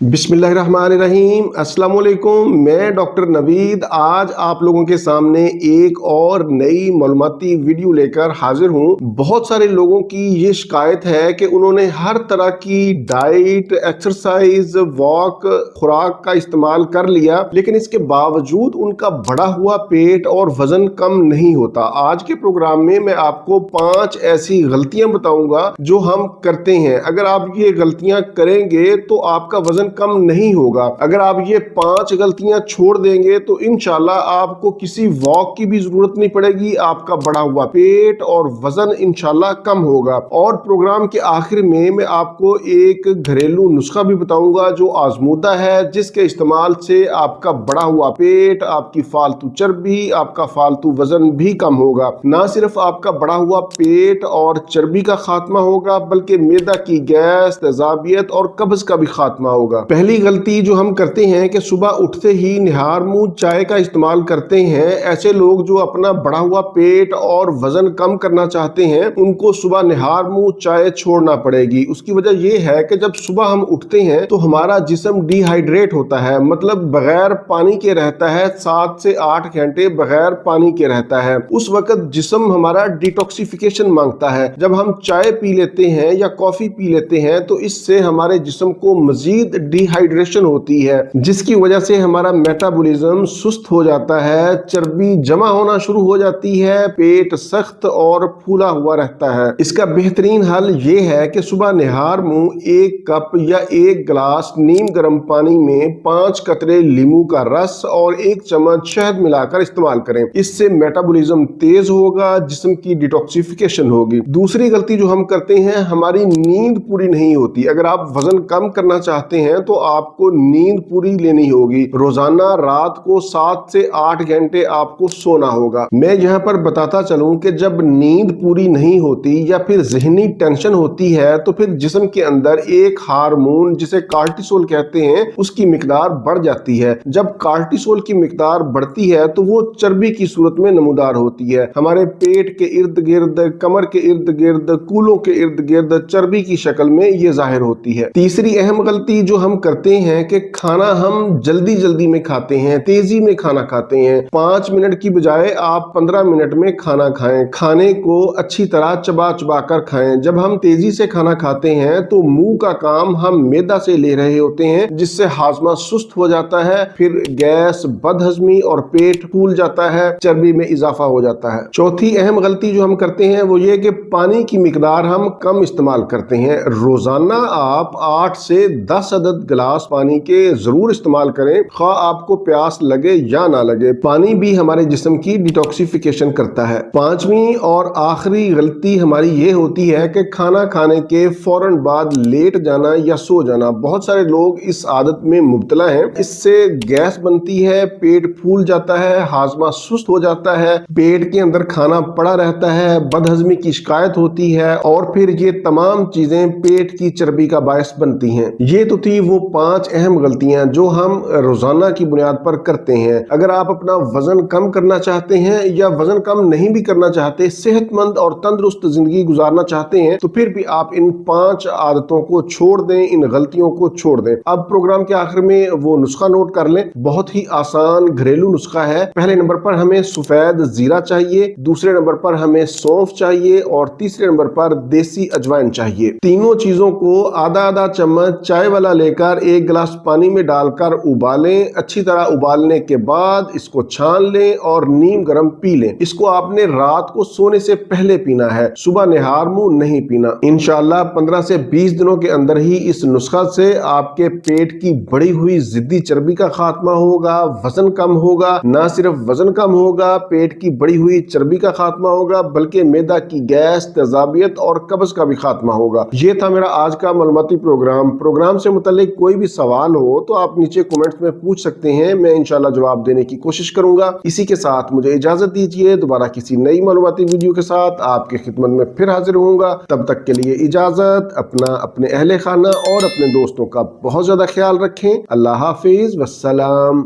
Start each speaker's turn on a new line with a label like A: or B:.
A: बिस्मिल्लाहिर्रहमानिर्रहीम। अस्सलाम वालेकुम। मैं डॉक्टर नवीद आज आप लोगों के सामने एक और नई मालूमाती वीडियो लेकर हाजिर हूँ। बहुत सारे लोगों की ये शिकायत है कि उन्होंने हर तरह की डाइट, एक्सरसाइज, वॉक, खुराक का इस्तेमाल कर लिया, लेकिन इसके बावजूद उनका बढ़ा हुआ पेट और वजन कम नहीं होता। आज के प्रोग्राम में मैं आपको 5 ऐसी गलतियां बताऊंगा जो हम करते हैं। अगर आप ये गलतियां करेंगे तो आपका वजन कम नहीं होगा। अगर आप ये 5 गलतियां छोड़ देंगे तो इंशाल्लाह आपको किसी वॉक की भी जरूरत नहीं पड़ेगी, आपका बढ़ा हुआ पेट और वजन इंशाल्लाह कम होगा। और प्रोग्राम के आखिर में मैं आपको एक घरेलू नुस्खा भी बताऊंगा जो आजमूदा है, जिसके इस्तेमाल से आपका बढ़ा हुआ पेट, आपकी फालतू चर्बी, आपका फालतू वजन भी कम होगा। ना सिर्फ आपका बढ़ा हुआ पेट और चर्बी का खात्मा होगा, बल्कि मैदा की गैस, तेजाबियत और कब्ज का भी खात्मा होगा। पहली गलती जो हम करते हैं कि सुबह उठते ही निहार मुंह चाय का इस्तेमाल करते हैं। ऐसे लोग जो अपना बढ़ा हुआ पेट और वजन कम करना चाहते हैं, उनको सुबह निहार मुंह चाय छोड़ना पड़ेगी। उसकी वजह यह है कि जब सुबह हम उठते हैं तो हमारा जिस्म डिहाइड्रेट होता है, मतलब बगैर पानी के रहता है। 7 से 8 घंटे बगैर पानी के रहता है। उस वक्त जिस्म हमारा डिटॉक्सिफिकेशन मांगता है। जब हम चाय पी लेते हैं या कॉफी पी लेते हैं तो इससे हमारे जिस्म को मजीद डिहाइड्रेशन होती है, जिसकी वजह से हमारा मेटाबॉलिज्म सुस्त हो जाता है, चर्बी जमा होना शुरू हो जाती है, पेट सख्त और फूला हुआ रहता है। इसका बेहतरीन हल ये है कि सुबह निहार मुंह 1 कप या 1 गिलास नीम गर्म पानी में 5 कतरे नींबू का रस और 1 चम्मच शहद मिलाकर इस्तेमाल करें। इससे मेटाबॉलिज्म तेज होगा, जिस्म की डिटॉक्सिफिकेशन होगी। दूसरी गलती जो हम करते हैं, हमारी नींद पूरी नहीं होती। अगर आप वजन कम करना चाहते हैं तो आपको नींद पूरी लेनी होगी। रोजाना रात को 7 से 8 घंटे आपको सोना होगा। मैं यहाँ पर बताता चलूं कि जब नींद पूरी नहीं होती या फिर जहनी टेंशन होती है तो फिर जिस्म के अंदर एक हार्मोन जिसे कार्टिसोल कहते हैं, उसकी मिकदार बढ़ जाती है। जब कार्टिसोल की मिकदार बढ़ती है तो वो चर्बी की सूरत में नमूदार होती है। हमारे पेट के इर्द गिर्द, कमर के इर्द गिर्द, कूलों के इर्द गिर्द चर्बी की शक्ल में ये जाहिर होती है। तीसरी अहम गलती जो हम करते हैं कि खाना हम जल्दी जल्दी में खाते हैं, तेजी में खाना खाते हैं। 5 मिनट की बजाय आप 15 मिनट में खाना खाएं। खाने को अच्छी तरह चबा चबा कर खाएं। जब हम तेजी से खाना खाते हैं तो मुंह का काम हम मैदा से ले रहे होते हैं, जिससे हाजमा सुस्त हो जाता है, फिर गैस, बदहजमी और पेट फूल जाता है, चर्बी में इजाफा हो जाता है। चौथी अहम गलती जो हम करते हैं वो ये कि पानी की मिकदार हम कम इस्तेमाल करते हैं। रोजाना आप 8 से 10 अदद गिलास पानी के जरूर इस्तेमाल करें, खा आपको प्यास लगे या ना लगे। पानी भी हमारे जिस्म की डिटॉक्सिफिकेशन करता है। 5वीं और आखिरी गलती हमारी ये होती है कि खाना खाने के फौरन बाद लेट जाना या सो जाना। बहुत सारे लोग इस आदत में मुब्तला हैं। इससे गैस बनती है, पेट फूल जाता है, हाजमा सुस्त हो जाता है, पेट के अंदर खाना पड़ा रहता है, बदहजमी की शिकायत होती है और फिर ये तमाम चीजें पेट की चर्बी का बायस बनती हैं। ये तो थी वो 5 अहम गलतियां जो हम रोजाना की बुनियाद पर करते हैं। अगर आप अपना वजन कम करना चाहते हैं या वजन कम नहीं भी करना चाहते, सेहतमंद और तंदुरुस्त जिंदगी गुजारना चाहते हैं, तो फिर भी आप इन 5 आदतों को छोड़ दें, इन गलतियों को छोड़ दें। अब प्रोग्राम के आखिर में वो नुस्खा नोट कर लें। बहुत ही आसान घरेलू नुस्खा है। पहले नंबर पर हमें सफेद जीरा चाहिए, दूसरे नंबर पर हमें सौंफ चाहिए और तीसरे नंबर पर देसी अजवाइन चाहिए। तीनों चीजों को आधा आधा चम्मच चाय वाला लेकर 1 गिलास पानी में डालकर उबालें। अच्छी तरह उबालने के बाद इसको छान लें और नीम गर्म पी लें। इसको आपने रात को सोने से पहले पीना है, सुबह निहार मुंह नहीं पीना। इंशाल्लाह 15 से 20 दिनों के अंदर ही इस नुस्खा से आपके पेट की बढ़ी हुई जिद्दी चर्बी का खात्मा होगा, वजन कम होगा। ना सिर्फ वजन कम होगा, पेट की बढ़ी हुई चर्बी का खात्मा होगा, बल्कि मैदा की गैस, तेजाबियत और कब्ज का भी खात्मा होगा। ये था मेरा आज का मालूमाती प्रोग्राम से मुतालिक कोई भी सवाल हो तो आप नीचे कमेंट्स में पूछ सकते हैं। मैं इंशाल्लाह जवाब देने की कोशिश करूंगा। इसी के साथ मुझे इजाजत दीजिए। दोबारा किसी नई मालूमाती वीडियो के साथ आपके खिदमत में फिर हाजिर होऊंगा। तब तक के लिए इजाजत। अपना, अपने अहले खाना और अपने दोस्तों का बहुत ज्यादा ख्याल रखें। अल्लाह हाफिज, वस्सलाम।